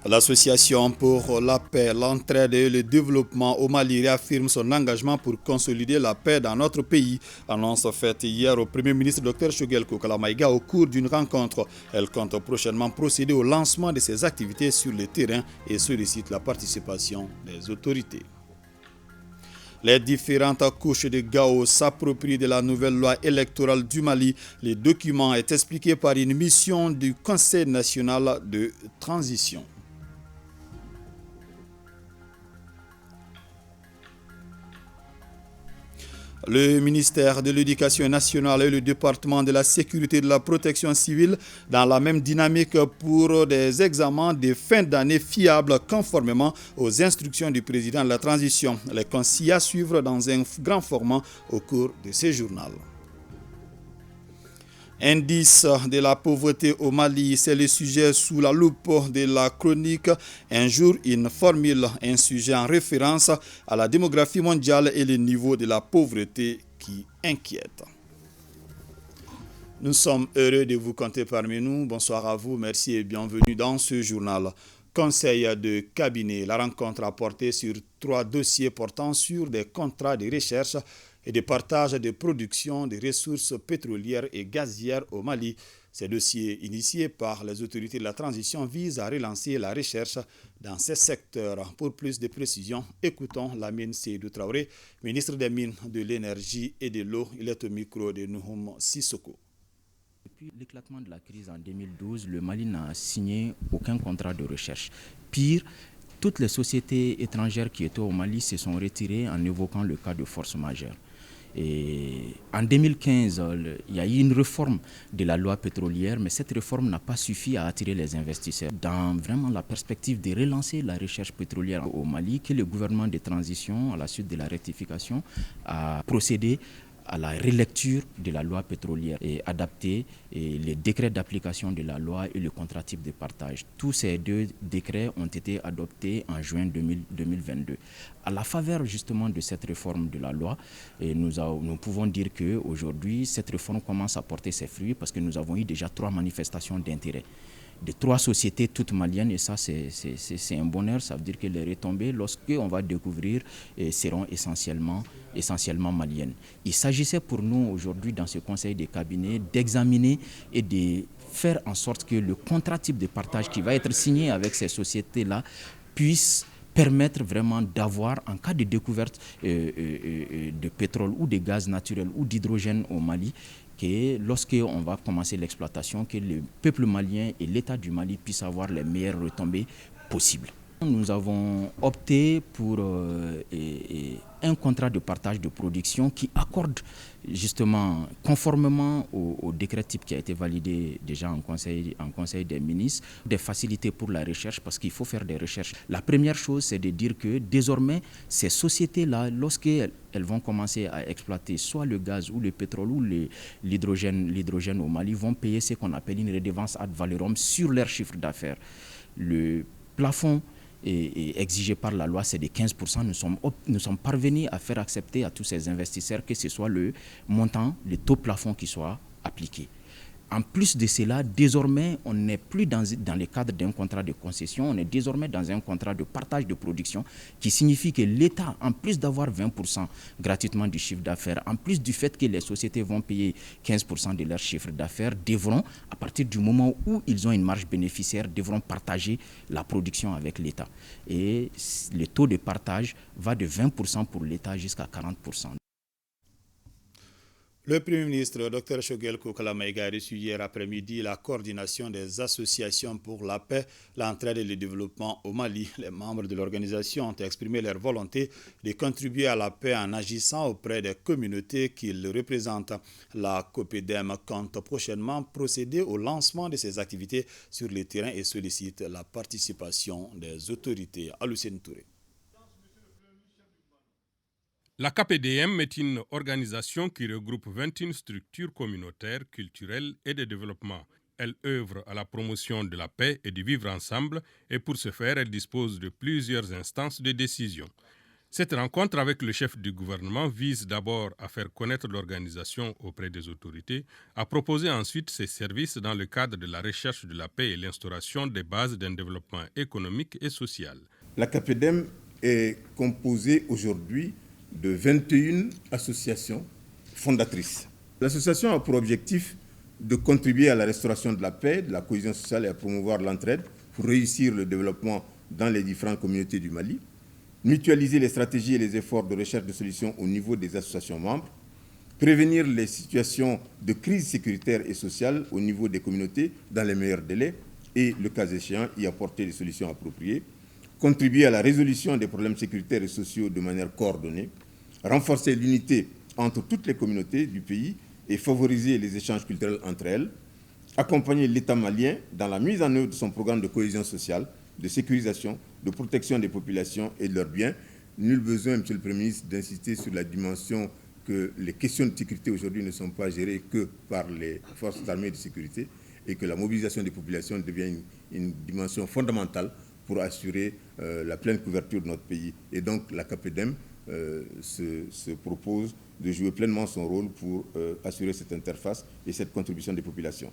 L'association pour la paix, l'entraide et le développement au Mali réaffirme son engagement pour consolider la paix dans notre pays. Annonce faite hier au Premier ministre Dr Choguel Kokala Maïga au cours d'une rencontre. Elle compte prochainement procéder au lancement de ses activités sur le terrain et sollicite la participation des autorités. Les différentes couches de Gao s'approprient de la nouvelle loi électorale du Mali. Le document est expliqué par une mission du Conseil national de transition. Le ministère de l'Éducation nationale et le département de la sécurité et de la protection civile dans la même dynamique pour des examens de fin d'année fiables conformément aux instructions du président de la transition. Les consignes à suivre dans un grand format au cours de ce journal. Indice de la pauvreté au Mali, c'est le sujet sous la loupe de la chronique Un jour, une formule, un sujet en référence à la démographie mondiale et le niveau de la pauvreté qui inquiète. Nous sommes heureux de vous compter parmi nous. Bonsoir à vous, merci et bienvenue dans ce journal. Conseil de cabinet, la rencontre a porté sur 3 dossiers portant sur des contrats de recherche et de partage de production de ressources pétrolières et gazières au Mali. Ces dossiers initiés par les autorités de la transition visent à relancer la recherche dans ces secteurs. Pour plus de précisions, écoutons Lamine Seydou Traoré, ministre des Mines, de l'Énergie et de l'Eau. Il est au micro de Nouhoum Sissoko. Depuis l'éclatement de la crise en 2012, le Mali n'a signé aucun contrat de recherche. Pire, toutes les sociétés étrangères qui étaient au Mali se sont retirées en évoquant le cas de force majeure. Et en 2015, il y a eu une réforme de la loi pétrolière, mais cette réforme n'a pas suffi à attirer les investisseurs. Dans vraiment la perspective de relancer la recherche pétrolière au Mali, que le gouvernement de transition, à la suite de la rectification, a procédé à la relecture de la loi pétrolière et adapter les décrets d'application de la loi et le contrat type de partage. Tous ces 2 décrets ont été adoptés en juin 2022. À la faveur justement de cette réforme de la loi, nous pouvons dire qu'aujourd'hui, cette réforme commence à porter ses fruits parce que nous avons eu déjà 3 manifestations d'intérêt de 3 sociétés toutes maliennes, et ça c'est un bonheur. Ça veut dire que les retombées, lorsqu'on va découvrir, seront essentiellement maliennes. Il s'agissait pour nous aujourd'hui dans ce conseil des cabinets d'examiner et de faire en sorte que le contrat type de partage qui va être signé avec ces sociétés-là puisse permettre vraiment d'avoir, en cas de découverte de pétrole ou de gaz naturel ou d'hydrogène au Mali, que lorsqu'on va commencer l'exploitation, que le peuple malien et l'État du Mali puissent avoir les meilleures retombées possibles. Nous avons opté pour un contrat de partage de production qui accorde justement, conformément au décret type qui a été validé déjà en conseil des ministres, des facilités pour la recherche parce qu'il faut faire des recherches. La première chose, c'est de dire que désormais, ces sociétés-là, lorsqu'elles vont commencer à exploiter soit le gaz ou le pétrole ou l'hydrogène au Mali, vont payer ce qu'on appelle une redevance ad valorem sur leur chiffre d'affaires. Le plafond exigé par la loi, c'est de 15%. Nous sommes parvenus à faire accepter à tous ces investisseurs que ce soit le montant, le taux plafond qui soit appliqué. En plus de cela, désormais, on n'est plus dans le cadre d'un contrat de concession, on est désormais dans un contrat de partage de production qui signifie que l'État, en plus d'avoir 20% gratuitement du chiffre d'affaires, en plus du fait que les sociétés vont payer 15% de leur chiffre d'affaires, devront, à partir du moment où ils ont une marge bénéficiaire, devront partager la production avec l'État. Et le taux de partage va de 20% pour l'État jusqu'à 40%. Le Premier ministre Dr Choguel Kokala Maïga a reçu hier après-midi la coordination des associations pour la paix, l'entraide et le développement au Mali. Les membres de l'organisation ont exprimé leur volonté de contribuer à la paix en agissant auprès des communautés qu'ils représentent. La COPEDEM compte prochainement procéder au lancement de ses activités sur le terrain et sollicite la participation des autorités. Alucine Touré. La KPDM est une organisation qui regroupe 21 structures communautaires, culturelles et de développement. Elle œuvre à la promotion de la paix et du vivre ensemble et pour ce faire, elle dispose de plusieurs instances de décision. Cette rencontre avec le chef du gouvernement vise d'abord à faire connaître l'organisation auprès des autorités, à proposer ensuite ses services dans le cadre de la recherche de la paix et l'instauration des bases d'un développement économique et social. La CAPEDEM est composée aujourd'hui de 21 associations fondatrices. L'association a pour objectif de contribuer à la restauration de la paix, de la cohésion sociale et à promouvoir l'entraide pour réussir le développement dans les différentes communautés du Mali, mutualiser les stratégies et les efforts de recherche de solutions au niveau des associations membres, prévenir les situations de crise sécuritaire et sociale au niveau des communautés dans les meilleurs délais et, le cas échéant, y apporter des solutions appropriées, contribuer à la résolution des problèmes sécuritaires et sociaux de manière coordonnée, renforcer l'unité entre toutes les communautés du pays et favoriser les échanges culturels entre elles, accompagner l'État malien dans la mise en œuvre de son programme de cohésion sociale, de sécurisation, de protection des populations et de leurs biens. Nul besoin, Monsieur le Premier ministre, d'insister sur la dimension que les questions de sécurité aujourd'hui ne sont pas gérées que par les forces armées de sécurité et que la mobilisation des populations devient une dimension fondamentale pour assurer la pleine couverture de notre pays. Et donc la CAPEDEM se propose de jouer pleinement son rôle pour assurer cette interface et cette contribution des populations.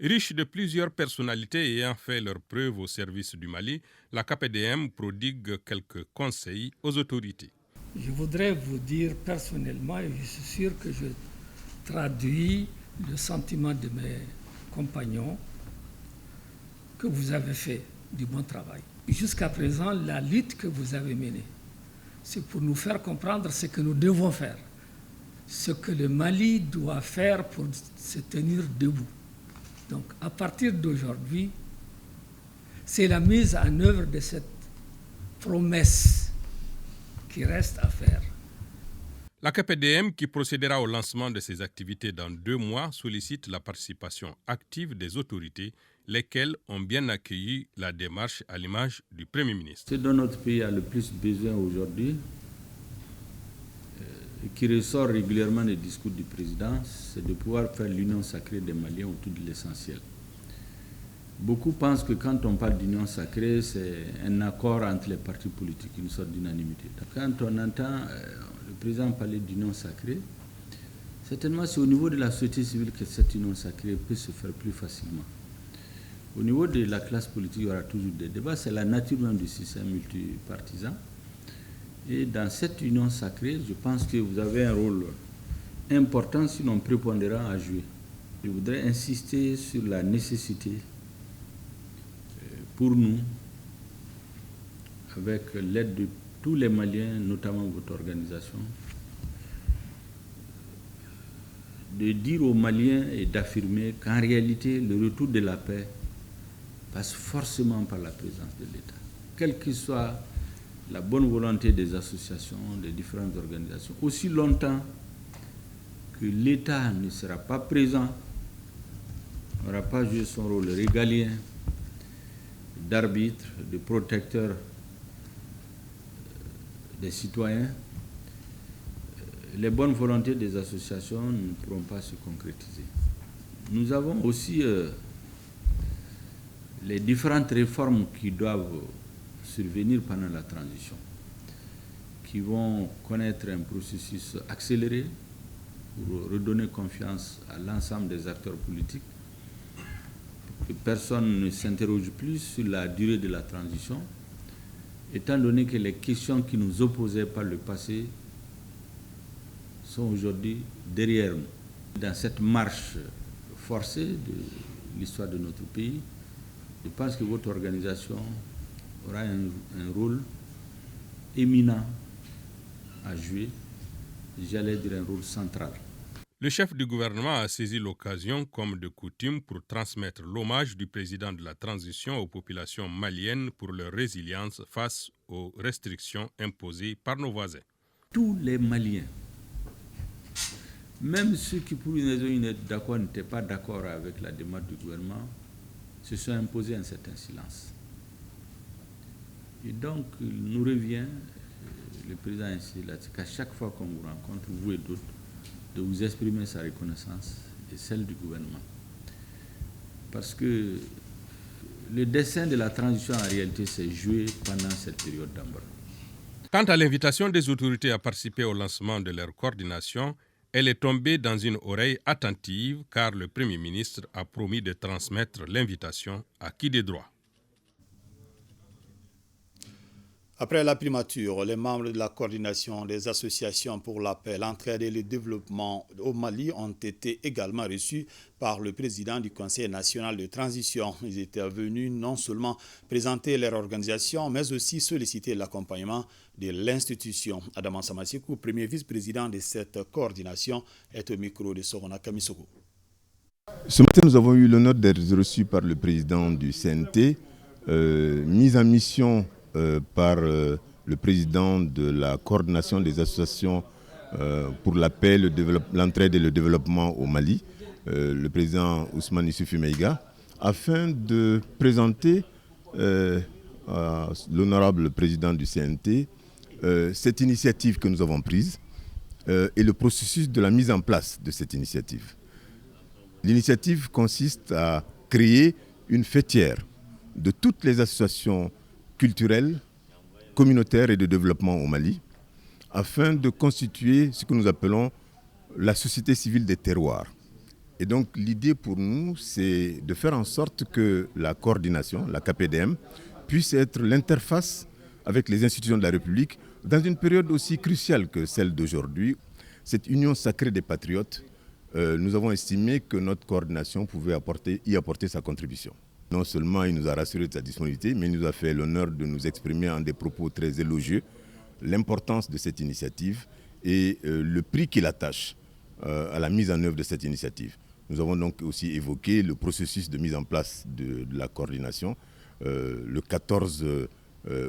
Riche de plusieurs personnalités ayant fait leurs preuves au service du Mali, la CAPEDEM prodigue quelques conseils aux autorités. Je voudrais vous dire personnellement, et je suis sûr que je traduis le sentiment de mes compagnons, que vous avez fait du bon travail. Jusqu'à présent, la lutte que vous avez menée, c'est pour nous faire comprendre ce que nous devons faire, ce que le Mali doit faire pour se tenir debout. Donc, à partir d'aujourd'hui, c'est la mise en œuvre de cette promesse qui reste à faire. La CAPEDEM, qui procédera au lancement de ses activités dans 2 mois, sollicite la participation active des autorités, lesquelles ont bien accueilli la démarche à l'image du Premier ministre. Ce dont notre pays a le plus besoin aujourd'hui, qui ressort régulièrement des discours du président, c'est de pouvoir faire l'union sacrée des Maliens autour de l'essentiel. Beaucoup pensent que quand on parle d'union sacrée, c'est un accord entre les partis politiques, une sorte d'unanimité. Quand on entend le président parler d'union sacrée, certainement c'est au niveau de la société civile que cette union sacrée peut se faire plus facilement. Au niveau de la classe politique, il y aura toujours des débats, c'est la nature même du système multipartisan. Et dans cette union sacrée, je pense que vous avez un rôle important, sinon prépondérant, à jouer. Je voudrais insister sur la nécessité pour nous, avec l'aide de tous les Maliens, notamment votre organisation, de dire aux Maliens et d'affirmer qu'en réalité, le retour de la paix passe forcément par la présence de l'État. Quelle que soit la bonne volonté des associations, des différentes organisations, aussi longtemps que l'État ne sera pas présent, n'aura pas joué son rôle régalien d'arbitre, de protecteur des citoyens, les bonnes volontés des associations ne pourront pas se concrétiser. Nous avons aussi les différentes réformes qui doivent survenir pendant la transition, qui vont connaître un processus accéléré pour redonner confiance à l'ensemble des acteurs politiques, pour que personne ne s'interroge plus sur la durée de la transition, étant donné que les questions qui nous opposaient par le passé sont aujourd'hui derrière nous. Dans cette marche forcée de l'histoire de notre pays, je pense que votre organisation aura un rôle éminent à jouer, j'allais dire un rôle central. Le chef du gouvernement a saisi l'occasion, comme de coutume, pour transmettre l'hommage du président de la transition aux populations maliennes pour leur résilience face aux restrictions imposées par nos voisins. Tous les Maliens, même ceux qui pour une raison d'accord n'étaient pas d'accord avec la démarche du gouvernement, se sont imposés un certain silence. Et donc, il nous revient, le président insiste là-dessus, qu'à chaque fois qu'on vous rencontre, vous et d'autres, de vous exprimer sa reconnaissance et celle du gouvernement. Parce que le dessein de la transition, en réalité, s'est joué pendant cette période d'embargo. Quant à l'invitation des autorités à participer au lancement de leur coordination, elle est tombée dans une oreille attentive car le Premier ministre a promis de transmettre l'invitation à qui de droit. Après la primature, les membres de la coordination des associations pour la paix, l'entraide et le développement au Mali ont été également reçus par le président du Conseil national de transition. Ils étaient venus non seulement présenter leur organisation, mais aussi solliciter l'accompagnement de l'institution. Adama Samasikou, premier vice-président de cette coordination, est au micro de Sorona Kamisoko. Ce matin, nous avons eu l'honneur d'être reçus par le président du CNT, mise en mission par le président de la coordination des associations pour la paix, l'entraide et le développement au Mali, le président Ousmane Issoufou Maïga, afin de présenter à l'honorable président du CNT cette initiative que nous avons prise et le processus de la mise en place de cette initiative. L'initiative consiste à créer une fêtière de toutes les associations culturelles, communautaires et de développement au Mali, afin de constituer ce que nous appelons la société civile des terroirs. Et donc l'idée pour nous, c'est de faire en sorte que la coordination, la KPDM, puisse être l'interface avec les institutions de la République dans une période aussi cruciale que celle d'aujourd'hui. Cette union sacrée des patriotes, nous avons estimé que notre coordination pouvait y apporter sa contribution. Non seulement il nous a rassuré de sa disponibilité, mais il nous a fait l'honneur de nous exprimer en des propos très élogieux l'importance de cette initiative et le prix qu'il attache à la mise en œuvre de cette initiative. Nous avons donc aussi évoqué le processus de mise en place de la coordination. Le 14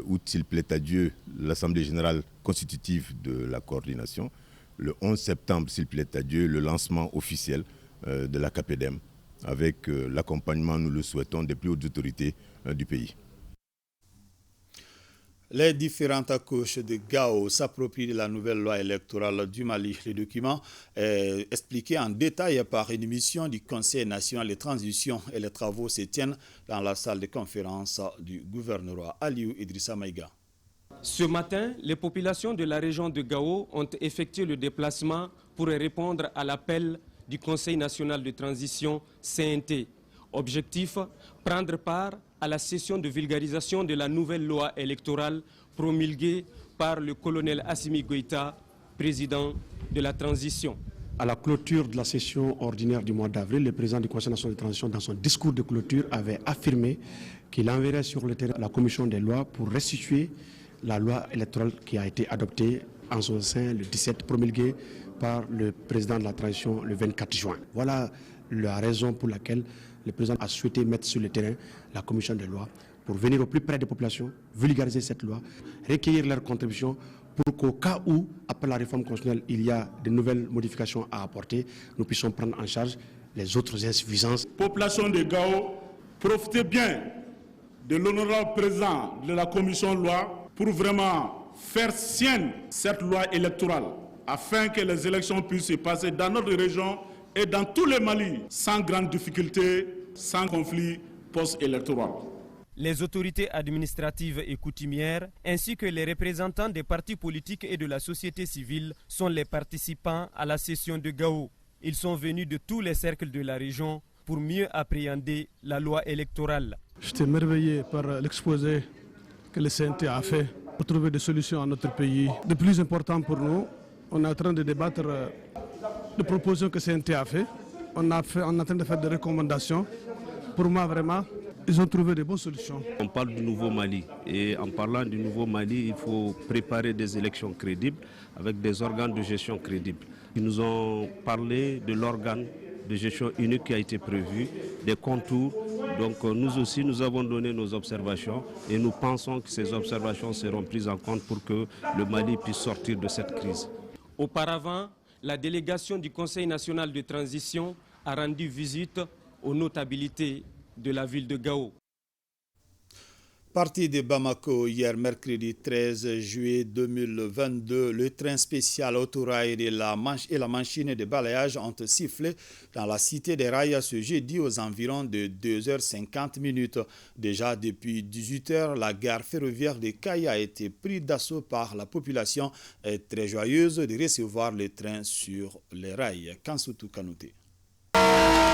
août, s'il plaît à Dieu, l'Assemblée générale constitutive de la coordination. Le 11 septembre, s'il plaît à Dieu, le lancement officiel de la KPDM, avec l'accompagnement, nous le souhaitons, des plus hautes autorités du pays. Les différentes couches de Gao s'approprient de la nouvelle loi électorale du Mali. Le document est expliqué en détail par une mission du Conseil national de transition et les travaux se tiennent dans la salle de conférence du gouverneur Aliou Idrissa Maïga. Ce matin, les populations de la région de Gao ont effectué le déplacement pour répondre à l'appel du Conseil national de transition CNT. Objectif, prendre part à la session de vulgarisation de la nouvelle loi électorale promulguée par le colonel Assimi Goïta, président de la transition. À la clôture de la session ordinaire du mois d'avril, le président du Conseil national de transition, dans son discours de clôture, avait affirmé qu'il enverrait sur le terrain la commission des lois pour restituer la loi électorale qui a été adoptée en son sein le 17 promulguée par le président de la transition le 24 juin. Voilà la raison pour laquelle le président a souhaité mettre sur le terrain la commission des lois pour venir au plus près des populations, vulgariser cette loi, recueillir leurs contributions pour qu'au cas où, après la réforme constitutionnelle, il y a de nouvelles modifications à apporter, nous puissions prendre en charge les autres insuffisances. Population de Gao, profitez bien de l'honorable président de la commission loi pour vraiment faire sienne cette loi électorale afin que les élections puissent se passer dans notre région et dans tout le Mali sans grande difficulté, sans conflit post-électoral. Les autorités administratives et coutumières, ainsi que les représentants des partis politiques et de la société civile sont les participants à la session de Gao. Ils sont venus de tous les cercles de la région pour mieux appréhender la loi électorale. J'étais émerveillé par l'exposé que le CNT a fait pour trouver des solutions à notre pays. Le plus important pour nous, on est en train de débattre des propositions que le CNT a fait. On est en train de faire des recommandations. Pour moi, vraiment, ils ont trouvé de bonnes solutions. On parle du nouveau Mali et en parlant du nouveau Mali, il faut préparer des élections crédibles avec des organes de gestion crédibles. Ils nous ont parlé de l'organe de gestion unique qui a été prévu, des contours. Donc nous aussi, nous avons donné nos observations et nous pensons que ces observations seront prises en compte pour que le Mali puisse sortir de cette crise. Auparavant, la délégation du Conseil national de transition a rendu visite aux notabilités de la ville de Gao. Parti de Bamako hier mercredi 13 juillet 2022, le train spécial autorail et la machine de balayage ont sifflé dans la cité des rails ce jeudi aux environs de 2h50. Déjà depuis 18h, la gare ferroviaire de Kayi a été prise d'assaut par la population très joyeuse de recevoir le train sur les rails. Kansoutou Kanouté.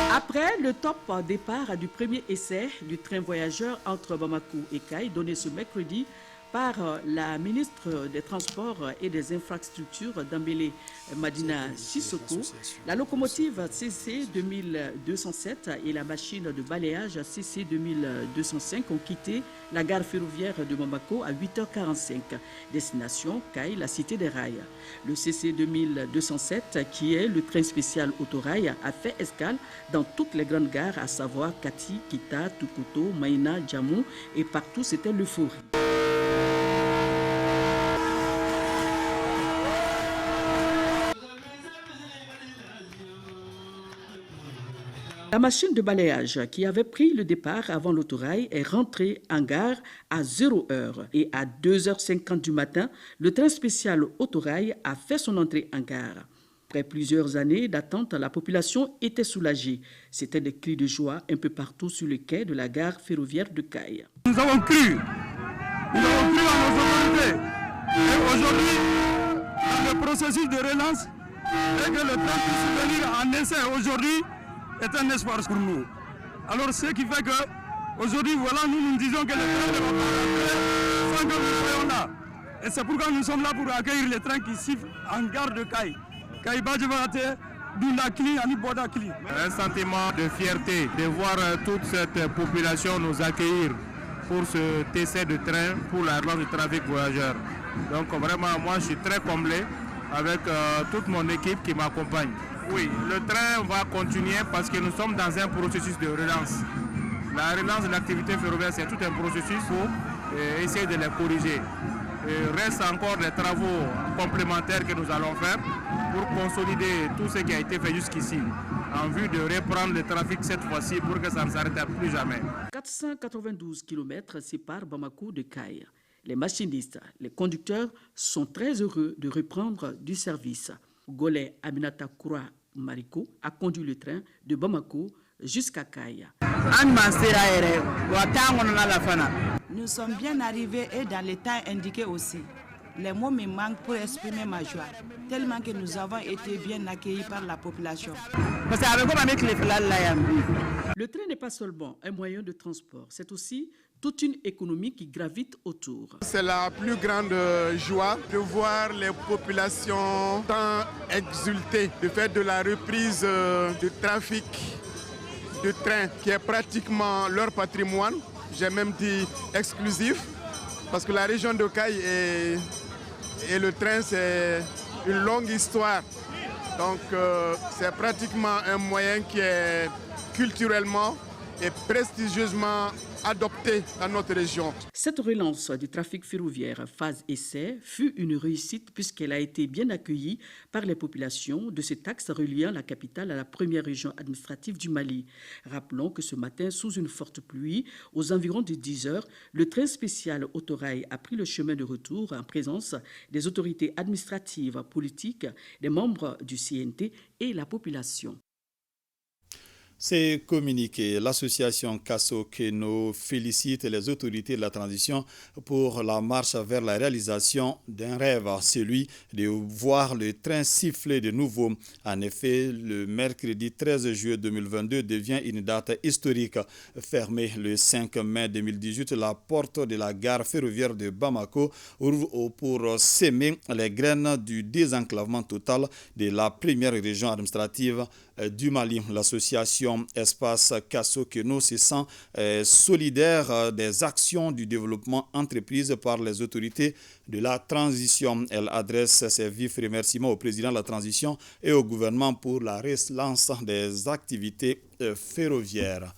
Après le top départ du premier essai du train voyageur entre Bamako et Kayi donné ce mercredi par la ministre des Transports et des Infrastructures Dambélé Madina Sissoko, la locomotive CC 2207 et la machine de balayage CC 2205 ont quitté la gare ferroviaire de Bamako à 8h45. Destination Kayi, la cité des rails. Le CC 2207, qui est le train spécial autorail, a fait escale dans toutes les grandes gares, à savoir Kati, Kita, Tukuto, Maïna, Djamou, et partout c'était l'euphorie. La machine de balayage qui avait pris le départ avant l'autorail est rentrée en gare à 0h et à 2h50 du matin, le train spécial autorail a fait son entrée en gare. Après plusieurs années d'attente, la population était soulagée. C'était des cris de joie un peu partout sur le quai de la gare ferroviaire de Kayi. Nous avons cru à nos autorités. Et aujourd'hui, dans le processus de relance, et que le train puisse venir en essai aujourd'hui, est un espoir pour nous. Alors ce qui fait que aujourd'hui, voilà, nous disons que le train ne va pas rentrer sans que nous soyons là. Et c'est pourquoi nous sommes là pour accueillir les trains qui sifflent en gare de Kayi. Kayi Badjevate, Doundakli, Anibodakli. Un sentiment de fierté de voir toute cette population nous accueillir pour ce essai de train pour la relance du trafic voyageur. Donc vraiment, moi je suis très comblé avec toute mon équipe qui m'accompagne. Oui, le train va continuer parce que nous sommes dans un processus de relance. La relance de l'activité ferroviaire, c'est tout un processus pour essayer de les corriger. Il reste encore des travaux complémentaires que nous allons faire pour consolider tout ce qui a été fait jusqu'ici en vue de reprendre le trafic cette fois-ci pour que ça ne s'arrête plus jamais. 492 km séparent Bamako de Kayi. Les machinistes, les conducteurs sont très heureux de reprendre du service. Golé Aminata Koura Mariko a conduit le train de Bamako jusqu'à Kayi. Nous sommes bien arrivés et dans les temps indiqués aussi. Les mots me manquent pour exprimer ma joie, tellement que nous avons été bien accueillis par la population. Le train n'est pas seulement un moyen de transport, c'est aussi toute une économie qui gravite autour. C'est la plus grande joie de voir les populations tant exulter du fait de la reprise du trafic de train qui est pratiquement leur patrimoine, j'ai même dit exclusif, parce que la région de Kayi et le train c'est une longue histoire. Donc c'est pratiquement un moyen qui est culturellement et prestigieusement adopté dans notre région. Cette relance du trafic ferroviaire phase essai fut une réussite puisqu'elle a été bien accueillie par les populations de cet axe reliant la capitale à la première région administrative du Mali. Rappelons que ce matin, sous une forte pluie, aux environs de 10 heures, le train spécial autorail a pris le chemin de retour en présence des autorités administratives, politiques, des membres du CNT et la population. C'est communiqué. L'association Kasso Keno félicite les autorités de la transition pour la marche vers la réalisation d'un rêve, celui de voir le train siffler de nouveau. En effet, le mercredi 13 juillet 2022 devient une date historique. Fermée le 5 mai 2018, la porte de la gare ferroviaire de Bamako ouvre pour s'aimer les graines du désenclavement total de la première région administrative du Mali. L'association Espace Kasso Keno se sent solidaire des actions du développement entreprises par les autorités de la transition. Elle adresse ses vifs remerciements au président de la transition et au gouvernement pour la relance des activités ferroviaires.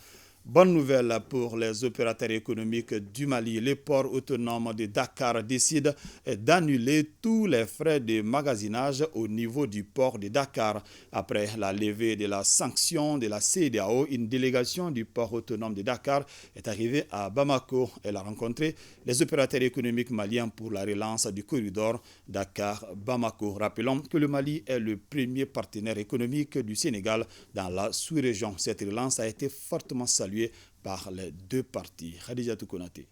Bonne nouvelle pour les opérateurs économiques du Mali. Le port autonome de Dakar décide d'annuler tous les frais de magasinage au niveau du port de Dakar. Après la levée de la sanction de la CEDEAO, une délégation du port autonome de Dakar est arrivée à Bamako. Elle a rencontré les opérateurs économiques maliens pour la relance du corridor Dakar-Bamako. Rappelons que le Mali est le premier partenaire économique du Sénégal dans la sous-région. Cette relance a été fortement saluée par les deux parties. Khadijatou Konaté.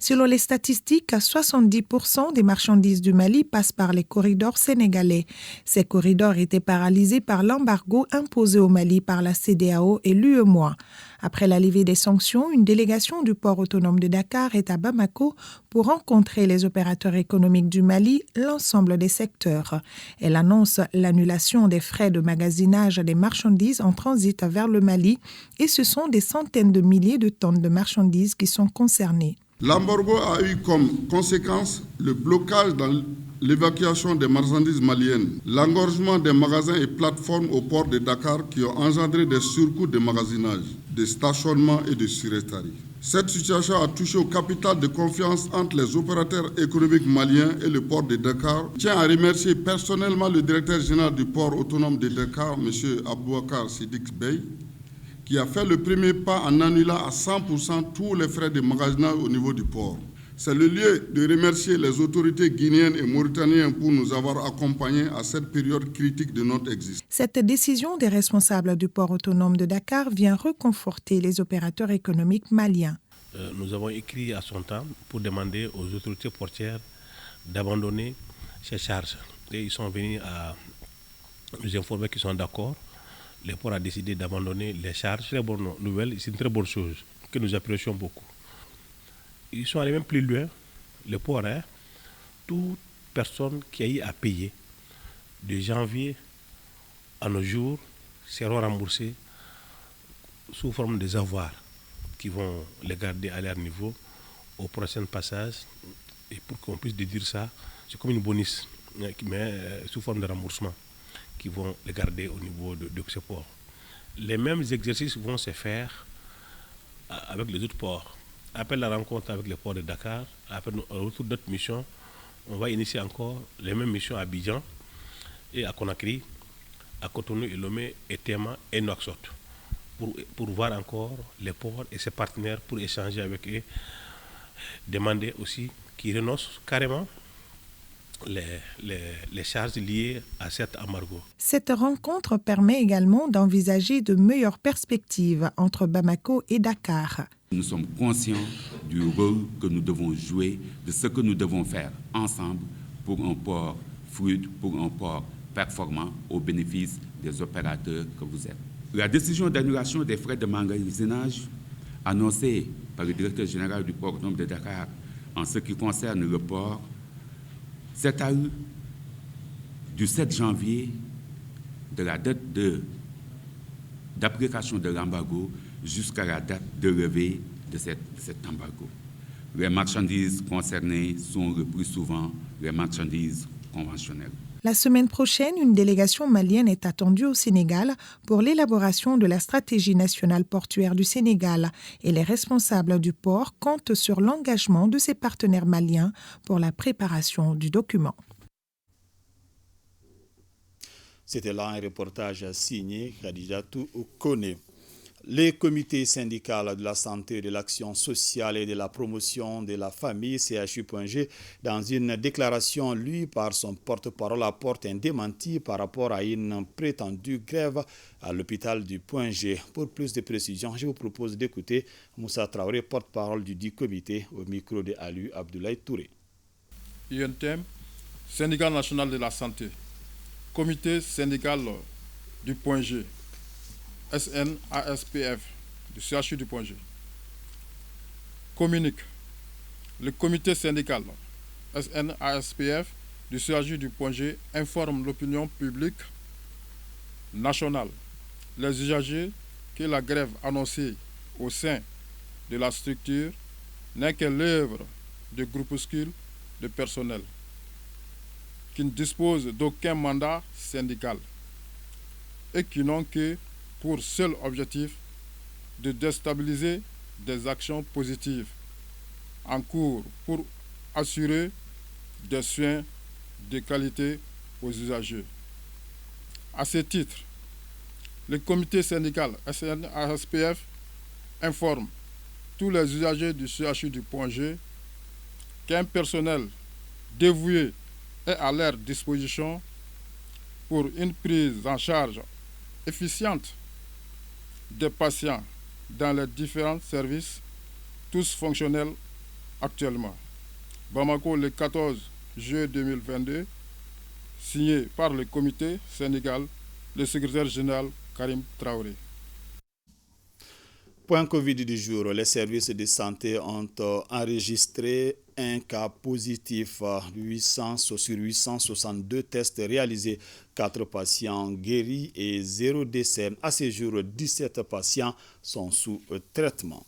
Selon les statistiques, 70% des marchandises du Mali passent par les corridors sénégalais. Ces corridors étaient paralysés par l'embargo imposé au Mali par la CEDEAO et l'UEMOA. Après la levée des sanctions, une délégation du port autonome de Dakar est à Bamako pour rencontrer les opérateurs économiques du Mali, l'ensemble des secteurs. Elle annonce l'annulation des frais de magasinage des marchandises en transit vers le Mali et ce sont des centaines de milliers de tonnes de marchandises qui sont concernées. L'embargo a eu comme conséquence le blocage dans l'évacuation des marchandises maliennes, l'engorgement des magasins et plateformes au port de Dakar qui ont engendré des surcoûts de magasinage, de stationnement et de surestarie. Cette situation a touché au capital de confiance entre les opérateurs économiques maliens et le port de Dakar. Je tiens à remercier personnellement le directeur général du port autonome de Dakar, M. Abouakar Siddiq Bey, qui a fait le premier pas en annulant à 100% tous les frais de magasinage au niveau du port. C'est le lieu de remercier les autorités guinéennes et mauritaniennes pour nous avoir accompagnés à cette période critique de notre existence. Cette décision des responsables du port autonome de Dakar vient reconforter les opérateurs économiques maliens. Nous avons écrit à son temps pour demander aux autorités portières d'abandonner ces charges. Et ils sont venus à nous informer qu'ils sont d'accord. Le port a décidé d'abandonner les charges. Très bonne nouvelle, c'est une très bonne chose que nous apprécions beaucoup. Ils sont allés même plus loin. Le port, toute personne qui a eu à payer de janvier à nos jours seront remboursées sous forme des avoirs qui vont les garder à leur niveau au prochain passage. Et pour qu'on puisse déduire ça, c'est comme une bonus, mais sous forme de remboursement, qui vont les garder au niveau de ce port. Les mêmes exercices vont se faire avec les autres ports. Après la rencontre avec le port de Dakar, après le retour de notre mission, on va initier encore les mêmes missions à Abidjan et à Conakry, à Cotonou et Lomé et Tema et Nouakchott pour voir encore les ports et ses partenaires pour échanger avec eux, demander aussi qu'ils renoncent carrément les charges liées à cet embargo. Cette rencontre permet également d'envisager de meilleures perspectives entre Bamako et Dakar. Nous sommes conscients du rôle que nous devons jouer, de ce que nous devons faire ensemble pour un port fluide, pour un port performant au bénéfice des opérateurs que vous êtes. La décision d'annulation des frais de magasinage annoncée par le directeur général du port autonome de Dakar en ce qui concerne le port s'est eu du 7 janvier de la date d'application de l'embargo jusqu'à la date de levée de cet embargo. Les marchandises concernées sont le plus souvent les marchandises conventionnelles. La semaine prochaine, une délégation malienne est attendue au Sénégal pour l'élaboration de la stratégie nationale portuaire du Sénégal et les responsables du port comptent sur l'engagement de ses partenaires maliens pour la préparation du document. C'était là un reportage signé Khadijatou Kone. Les comités syndicaux de la santé, de l'action sociale et de la promotion de la famille, CHU.G, dans une déclaration lue par son porte-parole, apporte un démenti par rapport à une prétendue grève à l'hôpital du Point G. Pour plus de précisions, je vous propose d'écouter Moussa Traoré, porte-parole du dit comité, au micro de Aliou Abdoulaye Touré. UNTM, syndicat national de la santé, comité syndical du Point G, SNASPF du CHU du Point G communique. Le comité syndical SNASPF du CHU du Point G informe l'opinion publique nationale, les usagers, que la grève annoncée au sein de la structure n'est que l'œuvre de groupuscules de personnel qui ne disposent d'aucun mandat syndical et qui n'ont que pour seul objectif de déstabiliser des actions positives en cours pour assurer des soins de qualité aux usagers. À ce titre, le comité syndical SNASPF informe tous les usagers du CHU du Point-G qu'un personnel dévoué est à leur disposition pour une prise en charge efficiente des patients dans les différents services, tous fonctionnels actuellement. Bamako, le 14 juillet 2022, signé par le comité syndical, le secrétaire général Karim Traoré. Point Covid du jour, les services de santé ont enregistré un cas positif sur 862 tests réalisés, 4 patients guéris et 0 décès. À ce jour, 17 patients sont sous traitement.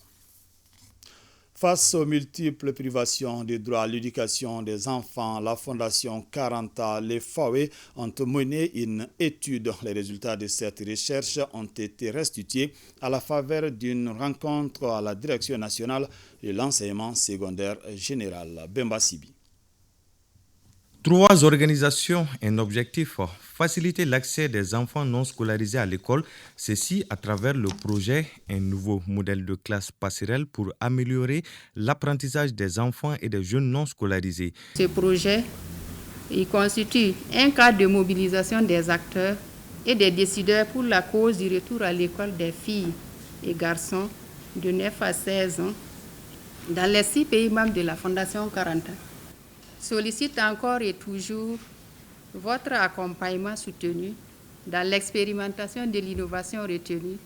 Face aux multiples privations des droits à l'éducation des enfants, la Fondation Caranta, les FAWE ont mené une étude. Les résultats de cette recherche ont été restitués à la faveur d'une rencontre à la Direction nationale de l'enseignement secondaire général. Bemba Sibi. 3 organisations, un objectif, faciliter l'accès des enfants non scolarisés à l'école, ceci à travers le projet Un nouveau modèle de classe passerelle pour améliorer l'apprentissage des enfants et des jeunes non scolarisés. Ce projet il constitue un cadre de mobilisation des acteurs et des décideurs pour la cause du retour à l'école des filles et garçons de 9 à 16 ans dans les 6 pays membres de la Fondation Caranta. Sollicite encore et toujours votre accompagnement soutenu dans l'expérimentation de l'innovation retenue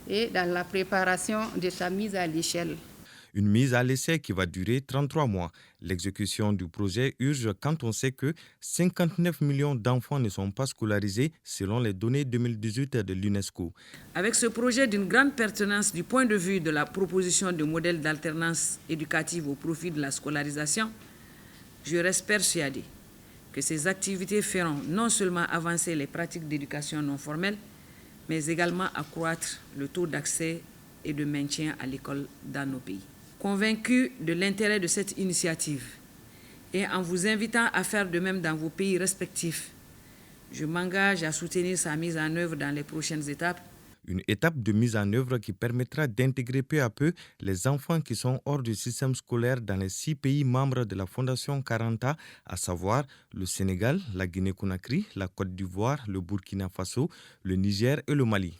et dans la préparation de sa mise à l'échelle. Une mise à l'essai qui va durer 33 mois. L'exécution du projet urge quand on sait que 59 millions d'enfants ne sont pas scolarisés selon les données 2018 de l'UNESCO. Avec ce projet d'une grande pertinence du point de vue de la proposition de modèle d'alternance éducative au profit de la scolarisation, je reste persuadé que ces activités feront non seulement avancer les pratiques d'éducation non formelle, mais également accroître le taux d'accès et de maintien à l'école dans nos pays. Convaincu de l'intérêt de cette initiative et en vous invitant à faire de même dans vos pays respectifs, je m'engage à soutenir sa mise en œuvre dans les prochaines étapes. Une étape de mise en œuvre qui permettra d'intégrer peu à peu les enfants qui sont hors du système scolaire dans les 6 pays membres de la Fondation Caranta, à savoir le Sénégal, la Guinée-Conakry, la Côte d'Ivoire, le Burkina Faso, le Niger et le Mali.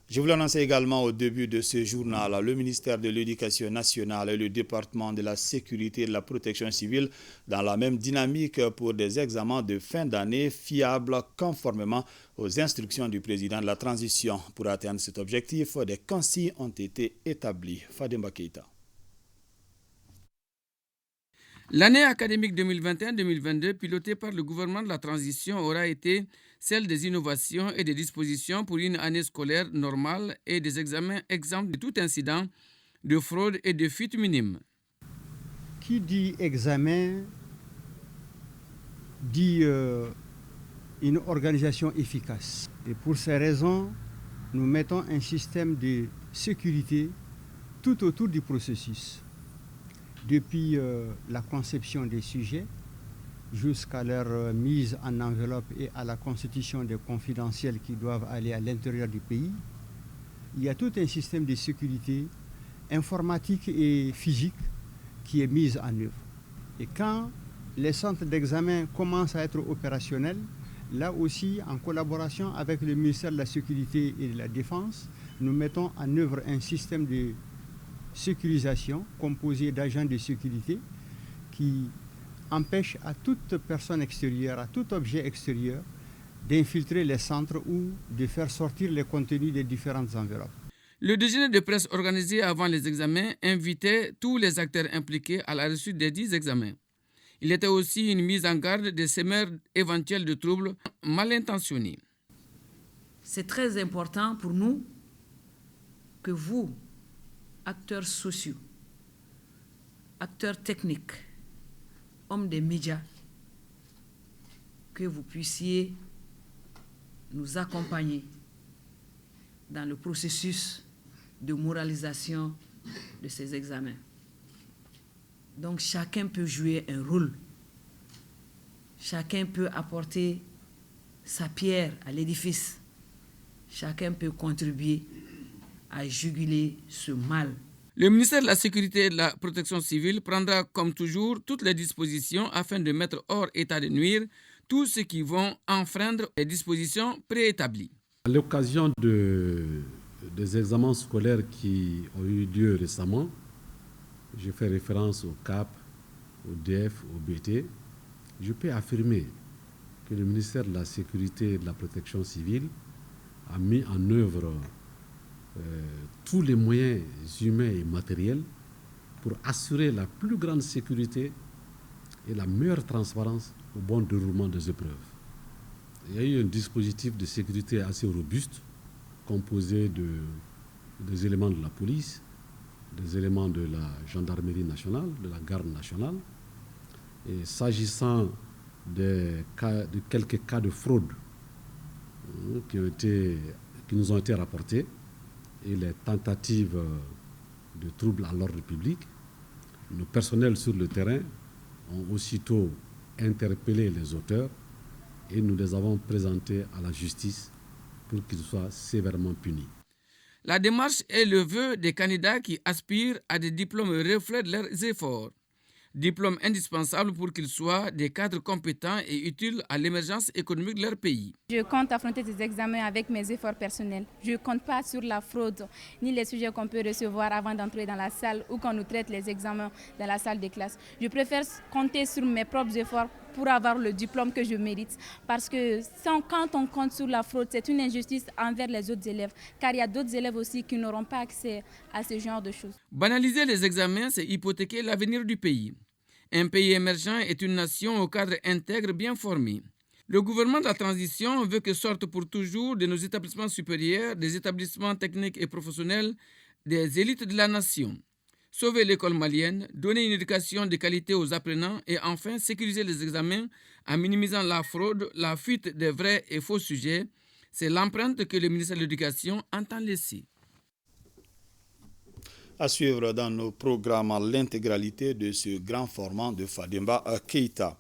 Je vous l'annonçais également au début de ce journal, le ministère de l'Éducation nationale et le département de la sécurité et de la protection civile dans la même dynamique pour des examens de fin d'année fiables conformément aux instructions du président de la transition. Pour atteindre cet objectif, des consignes ont été établies. Fademba Keita. L'année académique 2021-2022, pilotée par le gouvernement de la transition, aura été celle des innovations et des dispositions pour une année scolaire normale et des examens exempts de tout incident de fraude et de fuite minime. Qui dit examen dit une organisation efficace. Et pour ces raisons, nous mettons un système de sécurité tout autour du processus. Depuis la conception des sujets jusqu'à leur mise en enveloppe et à la constitution des confidentiels qui doivent aller à l'intérieur du pays, il y a tout un système de sécurité informatique et physique qui est mis en œuvre. Et quand les centres d'examen commencent à être opérationnels, là aussi, en collaboration avec le ministère de la Sécurité et de la Défense, nous mettons en œuvre un système de sécurisation composé d'agents de sécurité qui empêche à toute personne extérieure, à tout objet extérieur d'infiltrer les centres ou de faire sortir les contenus des différentes enveloppes. Le déjeuner de presse organisé avant les examens invitait tous les acteurs impliqués à la réussite des 10 examens. Il était aussi une mise en garde des semeurs éventuels de troubles mal intentionnés. C'est très important pour nous que vous, acteurs sociaux, acteurs techniques, hommes des médias, que vous puissiez nous accompagner dans le processus de moralisation de ces examens. Donc chacun peut jouer un rôle. Chacun peut apporter sa pierre à l'édifice. Chacun peut contribuer à juguler ce mal. Le ministère de la Sécurité et de la Protection civile prendra comme toujours toutes les dispositions afin de mettre hors état de nuire tous ceux qui vont enfreindre les dispositions préétablies. À l'occasion des examens scolaires qui ont eu lieu récemment, je fais référence au CAP, au DF, au BT, je peux affirmer que le ministère de la Sécurité et de la Protection civile a mis en œuvre tous les moyens humains et matériels pour assurer la plus grande sécurité et la meilleure transparence au bon déroulement des épreuves. Il y a eu un dispositif de sécurité assez robuste, composé des éléments de la police, des éléments de la gendarmerie nationale, de la garde nationale. Et s'agissant de quelques cas de fraude qui nous ont été rapportés et les tentatives de troubles à l'ordre public, nos personnels sur le terrain ont aussitôt interpellé les auteurs et nous les avons présentés à la justice pour qu'ils soient sévèrement punis. La démarche est le vœu des candidats qui aspirent à des diplômes reflètent leurs efforts. Diplômes indispensables pour qu'ils soient des cadres compétents et utiles à l'émergence économique de leur pays. Je compte affronter ces examens avec mes efforts personnels. Je ne compte pas sur la fraude, ni les sujets qu'on peut recevoir avant d'entrer dans la salle ou qu'on nous traite les examens dans la salle de classe. Je préfère compter sur mes propres efforts pour avoir le diplôme que je mérite. Parce que quand on compte sur la fraude, c'est une injustice envers les autres élèves. Car il y a d'autres élèves aussi qui n'auront pas accès à ce genre de choses. Banaliser les examens, c'est hypothéquer l'avenir du pays. Un pays émergent est une nation au cadre intègre bien formé. Le gouvernement de la transition veut que sortent pour toujours de nos établissements supérieurs, des établissements techniques et professionnels, des élites de la nation. Sauver l'école malienne, donner une éducation de qualité aux apprenants et enfin sécuriser les examens en minimisant la fraude, la fuite des vrais et faux sujets, c'est l'empreinte que le ministère de l'Éducation entend laisser. À suivre dans nos programmes l'intégralité de ce grand format de Fademba Keïta.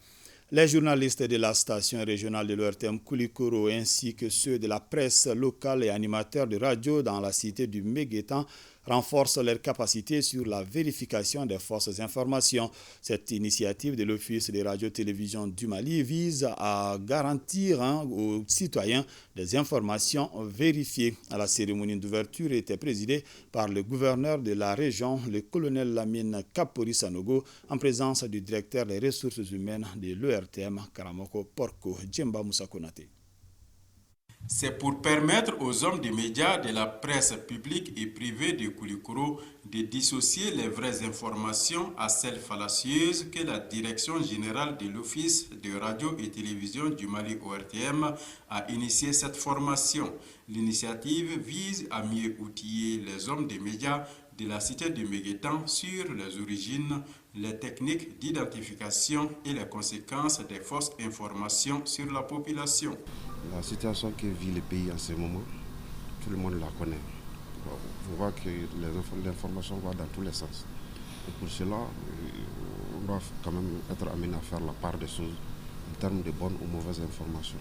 Les journalistes de la station régionale de l'ORTM Koulikoro ainsi que ceux de la presse locale et animateurs de radio dans la cité du Méguétan renforcent leurs capacités sur la vérification des fausses informations. Cette initiative de l'Office des radios-télévisions du Mali vise à garantir aux citoyens des informations vérifiées. La cérémonie d'ouverture était présidée par le gouverneur de la région, le colonel Lamine Kapori Sanogo, en présence du directeur des ressources humaines de l'ORTM, Karamoko Porco Djemba Moussa Konate. C'est pour permettre aux hommes des médias de la presse publique et privée de Koulikoro de dissocier les vraies informations à celles fallacieuses que la Direction générale de l'Office de radio et télévision du Mali ORTM a initié cette formation. L'initiative vise à mieux outiller les hommes des médias de la cité de Méguétan sur les origines, les techniques d'identification et les conséquences des fausses informations sur la population. La situation que vit le pays en ce moment, tout le monde la connaît. On voit que l'information va dans tous les sens. Et pour cela, on doit quand même être amené à faire la part des choses en termes de bonnes ou mauvaises informations.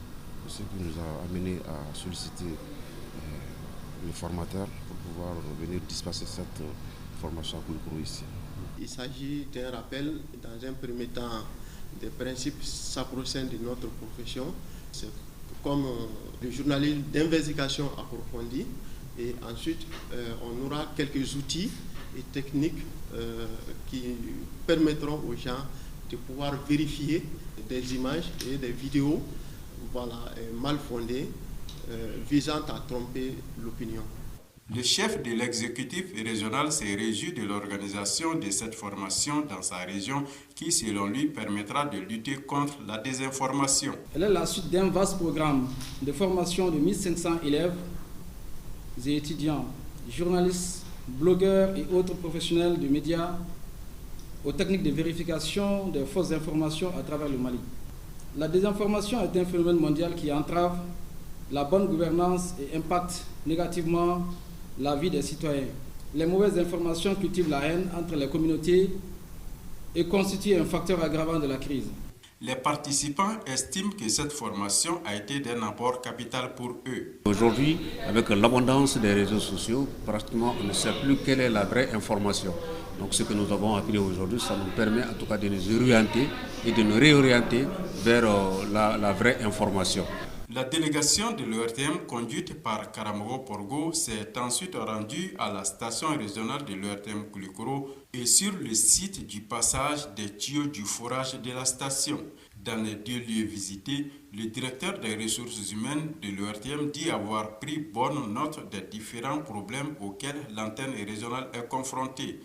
C'est ce qui nous a amené à solliciter les formateurs pour pouvoir venir dispenser cette formation à Koulikoro ici. Il s'agit d'un rappel, dans un premier temps, des principes sacro-saints de notre profession. C'est comme le journalisme d'investigation approfondie. Et ensuite, on aura quelques outils et techniques qui permettront aux gens de pouvoir vérifier des images et des vidéos mal fondées visant à tromper l'opinion. Le chef de l'exécutif régional s'est réjoui de l'organisation de cette formation dans sa région qui, selon lui, permettra de lutter contre la désinformation. Elle est la suite d'un vaste programme de formation de 1500 élèves et étudiants, journalistes, blogueurs et autres professionnels de médias aux techniques de vérification des fausses informations à travers le Mali. La désinformation est un phénomène mondial qui entrave la bonne gouvernance et impactent négativement la vie des citoyens. Les mauvaises informations cultivent la haine entre les communautés et constituent un facteur aggravant de la crise. Les participants estiment que cette formation a été d'un apport capital pour eux. Aujourd'hui, avec l'abondance des réseaux sociaux, pratiquement on ne sait plus quelle est la vraie information. Donc ce que nous avons appris aujourd'hui, ça nous permet en tout cas de nous orienter et de nous réorienter vers la vraie information. La délégation de l'ERTM conduite par Karamogo Porgo s'est ensuite rendue à la station régionale de l'ERTM Koulikoro et sur le site du passage des tuyaux du forage de la station. Dans les 2 lieux visités, le directeur des ressources humaines de l'ERTM dit avoir pris bonne note des différents problèmes auxquels l'antenne régionale est confrontée.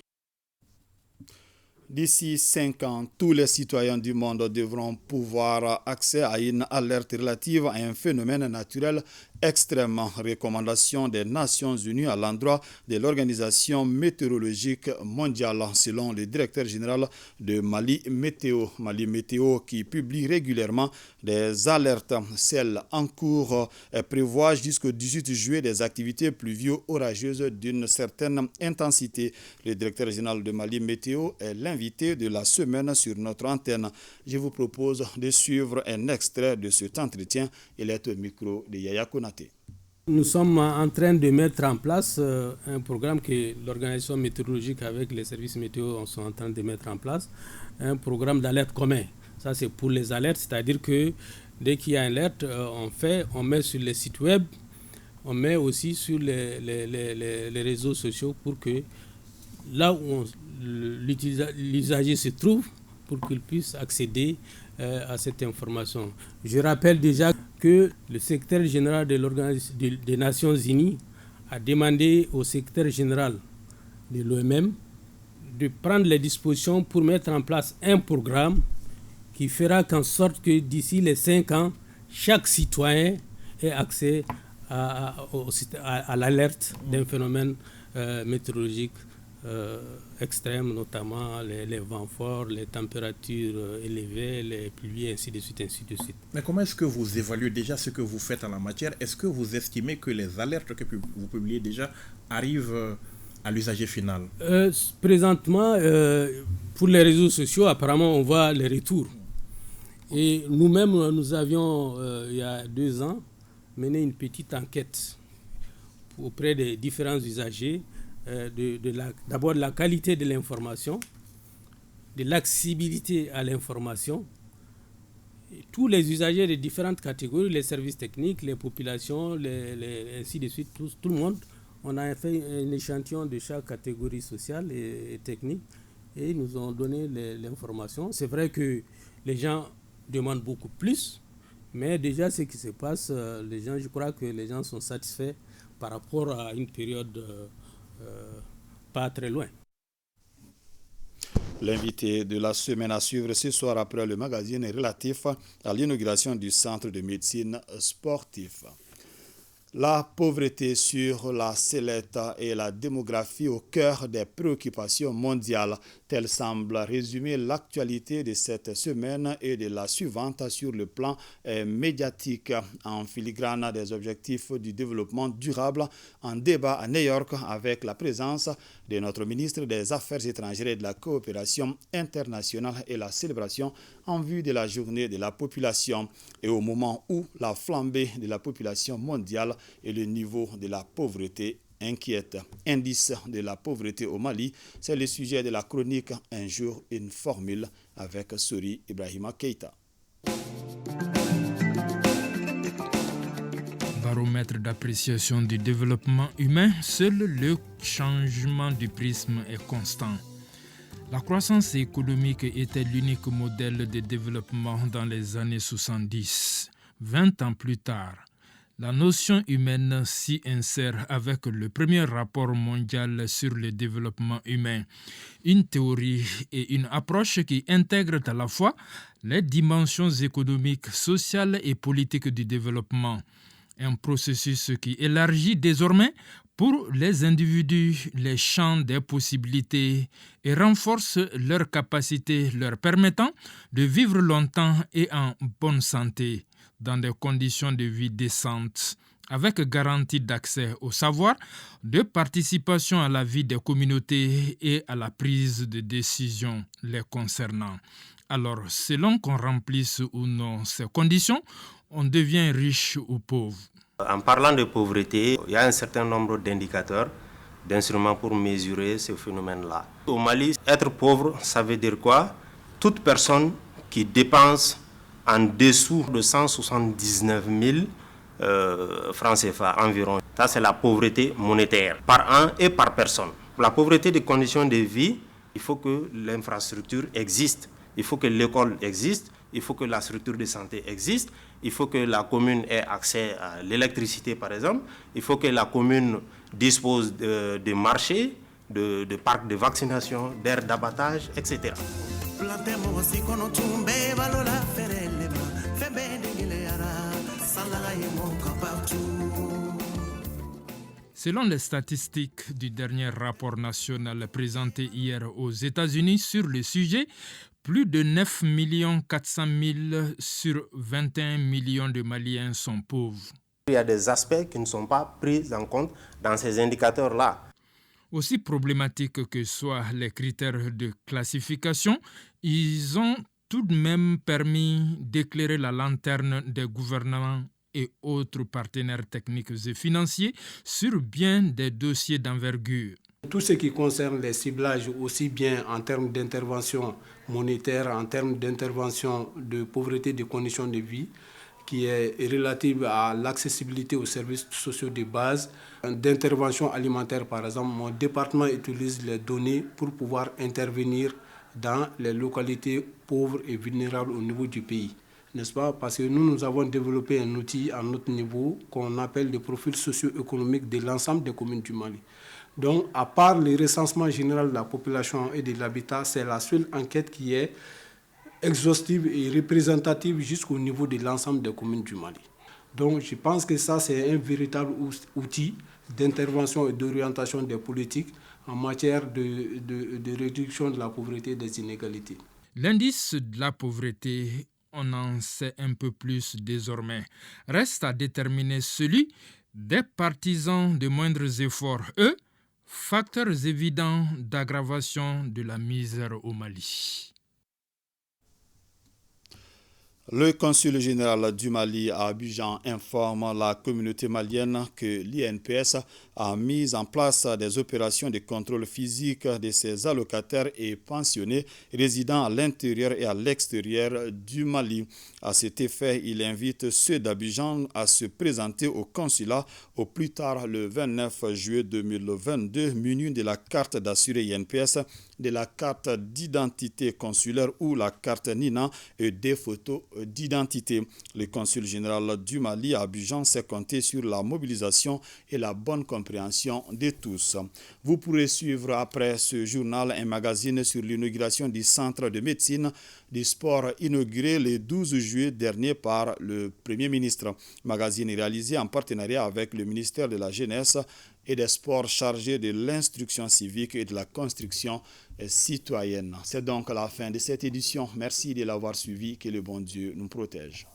D'ici 5 ans, tous les citoyens du monde devront pouvoir accéder à une alerte relative à un phénomène naturel extrême. Recommandation des Nations Unies à l'endroit de l'Organisation météorologique mondiale, selon le directeur général de Mali Météo. Mali Météo qui publie régulièrement des alertes. Celles en cours prévoient jusqu'au 18 juillet des activités pluvio-orageuses d'une certaine intensité. Le directeur général de Mali Météo est l'invité de la semaine sur notre antenne. Je vous propose de suivre un extrait de cet entretien. Il est au micro de Yaya Konate. Nous sommes en train de mettre en place un programme que l'organisation météorologique avec les services météo sont en train de mettre en place, un programme d'alerte commun. Ça c'est pour les alertes, c'est-à-dire que dès qu'il y a une alerte, on met sur les sites web, on met aussi sur les réseaux sociaux pour que là où l'usager se trouve, pour qu'il puisse accéder à cette information. Je rappelle déjà que le secrétaire général des Nations Unies a demandé au secrétaire général de l'OMM de prendre les dispositions pour mettre en place un programme qui fera qu'en sorte que d'ici les 5 ans, chaque citoyen ait accès à l'alerte d'un phénomène météorologique extrêmes, notamment les vents forts, les températures élevées, les pluies, ainsi de suite, ainsi de suite. Mais comment est-ce que vous évaluez déjà ce que vous faites en la matière? Est-ce que vous estimez que les alertes que vous publiez déjà arrivent à l'usager final? Présentement, pour les réseaux sociaux, apparemment, on voit les retours. Et nous-mêmes, nous avions, il y a 2 ans, mené une petite enquête auprès des différents usagers, d'abord de la qualité de l'information, de l'accessibilité à l'information. Et tous les usagers de différentes catégories, les services techniques, les populations, ainsi de suite, tout le monde, on a fait un échantillon de chaque catégorie sociale et technique et ils nous ont donné l'information. C'est vrai que les gens demandent beaucoup plus, mais déjà ce qui se passe, je crois que les gens sont satisfaits par rapport à une période pas très loin. L'invité de la semaine à suivre ce soir après le magazine est relatif à l'inauguration du centre de médecine sportif. La pauvreté sur la sellette et la démographie au cœur des préoccupations mondiales. Tel semble résumer l'actualité de cette semaine et de la suivante sur le plan médiatique. En filigrane des objectifs du développement durable, en débat à New York avec la présence de notre ministre des Affaires étrangères et de la coopération internationale et la célébration en vue de la journée de la population. Et au moment où la flambée de la population mondiale et le niveau de la pauvreté inquiète. Indice de la pauvreté au Mali, c'est le sujet de la chronique Un jour, une formule avec Sori Ibrahima Keïta. Baromètre d'appréciation du développement humain, seul le changement du prisme est constant. La croissance économique était l'unique modèle de développement dans les années 70. 20 ans plus tard, la notion humaine s'y insère avec le premier rapport mondial sur le développement humain, une théorie et une approche qui intègrent à la fois les dimensions économiques, sociales et politiques du développement. Un processus qui élargit désormais pour les individus les champs des possibilités et renforce leurs capacités leur permettant de vivre longtemps et en bonne santé. dans des conditions de vie décentes, avec garantie d'accès au savoir, de participation à la vie des communautés et à la prise de décision les concernant. Alors, selon qu'on remplisse ou non ces conditions, on devient riche ou pauvre. En parlant de pauvreté, il y a un certain nombre d'indicateurs, d'instruments pour mesurer ce phénomène-là. Au Mali, être pauvre, ça veut dire quoi? Toute personne qui dépense en dessous de 179 000 francs CFA environ. Ça, c'est la pauvreté monétaire, par an et par personne. Pour la pauvreté des conditions de vie, il faut que l'infrastructure existe, il faut que l'école existe, il faut que la structure de santé existe, il faut que la commune ait accès à l'électricité, par exemple, il faut que la commune dispose de marchés, de parcs de vaccination, d'aires d'abattage, etc. Selon les statistiques du dernier rapport national présenté hier aux États-Unis sur le sujet, plus de 9 400 000 sur 21 millions de Maliens sont pauvres. Il y a des aspects qui ne sont pas pris en compte dans ces indicateurs-là. Aussi problématiques que soient les critères de classification, ils ont tout de même permis d'éclairer la lanterne des gouvernements et autres partenaires techniques et financiers sur bien des dossiers d'envergure. Tout ce qui concerne les ciblages, aussi bien en termes d'intervention monétaire, en termes d'intervention de pauvreté des conditions de vie, qui est relative à l'accessibilité aux services sociaux de base, d'intervention alimentaire par exemple. Mon département utilise les données pour pouvoir intervenir dans les localités pauvres et vulnérables au niveau du pays. N'est-ce pas? Parce que nous avons développé un outil à notre niveau qu'on appelle le profil socio-économique de l'ensemble des communes du Mali. Donc, à part le recensement général de la population et de l'habitat, c'est la seule enquête qui est exhaustive et représentative jusqu'au niveau de l'ensemble des communes du Mali. Donc, je pense que ça, c'est un véritable outil d'intervention et d'orientation des politiques en matière de réduction de la pauvreté et des inégalités. L'indice de la pauvreté, on en sait un peu plus désormais. Reste à déterminer celui des partisans de moindres efforts, eux, facteurs évidents d'aggravation de la misère au Mali. Le consul général du Mali à Abidjan informe la communauté malienne que l'INPS a mis en place des opérations de contrôle physique de ses allocataires et pensionnés résidant à l'intérieur et à l'extérieur du Mali. À cet effet, il invite ceux d'Abidjan à se présenter au consulat au plus tard le 29 juillet 2022 munis de la carte d'assuré INPS, de la carte d'identité consulaire ou la carte NINA et des photos d'identité. Le consul général du Mali à Abidjan s'est compté sur la mobilisation et la bonne compréhension de tous. Vous pourrez suivre après ce journal un magazine sur l'inauguration du centre de médecine du sport inauguré le 12 juillet dernier par le Premier ministre. Magazine réalisé en partenariat avec le ministère de la Jeunesse et des Sports chargé de l'instruction civique et de la construction citoyenne. C'est donc la fin de cette édition. Merci de l'avoir suivi. Que le bon Dieu nous protège.